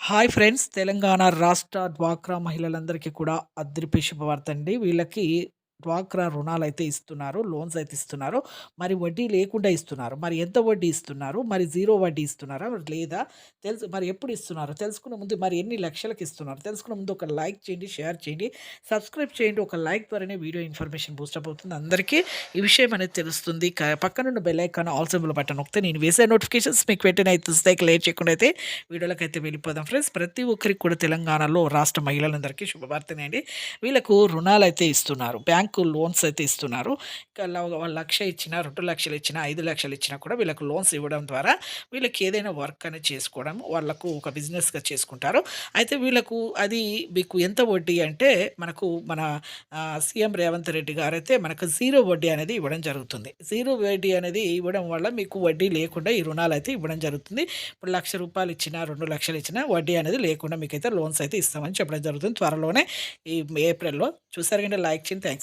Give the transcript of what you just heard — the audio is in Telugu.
Hi friends! తెలంగాణ రాష్ట్ర డ్వాక్రా మహిళలందరికీ కూడా అదిరిపే శుభవార్త అండి. వీళ్ళకి డ్వాక్రా రుణాలైతే ఇస్తున్నారు. లోన్స్ అయితే ఇస్తున్నారు. మరి వడ్డీ లేకుండా ఇస్తున్నారు. మరి ఎంత వడ్డీ ఇస్తున్నారు? మరి జీరో వడ్డీ ఇస్తున్నారా? లేదా మరి ఎప్పుడు ఇస్తున్నారు? తెలుసుకునే ముందు మరి ఎన్ని లక్షలకి ఇస్తున్నారు? తెలుసుకునే ముందు ఒక లైక్ చేయండి, షేర్ చేయండి, సబ్స్క్రైబ్ చేయండి. ఒక లైక్ ద్వారానే వీడియో ఇన్ఫర్మేషన్ బూస్టప్ అవుతుంది. అందరికీ ఈ విషయం అనేది తెలుస్తుంది. పక్కనున్న bell icon all symbol button నొక్కితే నేను వేసే నోటిఫికేషన్స్ మీకు వెంటనే అయితే వస్తాయి. లేట్ చేయకుండా అయితే వీడియోలకైతే వెళ్ళిపోదాం ఫ్రెండ్స్. ప్రతి ఒక్కరికి కూడా తెలంగాణలో రాష్ట్ర మహిళలందరికీ శుభవార్తనే అండి. వీళ్ళకు రుణాలైతే ఇస్తున్నారు. బ్యాంకు లోన్స్ అయితే ఇస్తున్నారు. వాళ్ళు 1,00,000 ఇచ్చినా, 2,00,000 ఇచ్చినా, 5,00,000 ఇచ్చినా కూడా వీళ్ళకి లోన్స్ ఇవ్వడం ద్వారా వీళ్ళకి ఏదైనా వర్క్ అనేది చేసుకోవడం, వాళ్ళకు ఒక బిజినెస్‌గా చేసుకుంటారు. అయితే వీళ్ళకు అది మీకు ఎంత వడ్డీ అంటే మన సీఎం రేవంత్ రెడ్డి గారైతే మనకు జీరో వడ్డీ అనేది ఇవ్వడం జరుగుతుంది. జీరో వడ్డీ అనేది ఇవ్వడం వల్ల మీకు వడ్డీ లేకుండా ఈ రుణాలైతే ఇవ్వడం జరుగుతుంది. ఇప్పుడు రూ. 1,00,000 ఇచ్చినా, 2,00,000 ఇచ్చినా వడ్డీ అనేది లేకుండా మీకైతే లోన్స్ అయితే ఇస్తామని చెప్పడం జరుగుతుంది. త్వరలోనే ఈ ఏప్రిల్‌లో చూసారు కండి. లైక్ చేయండి. థాంక్స్.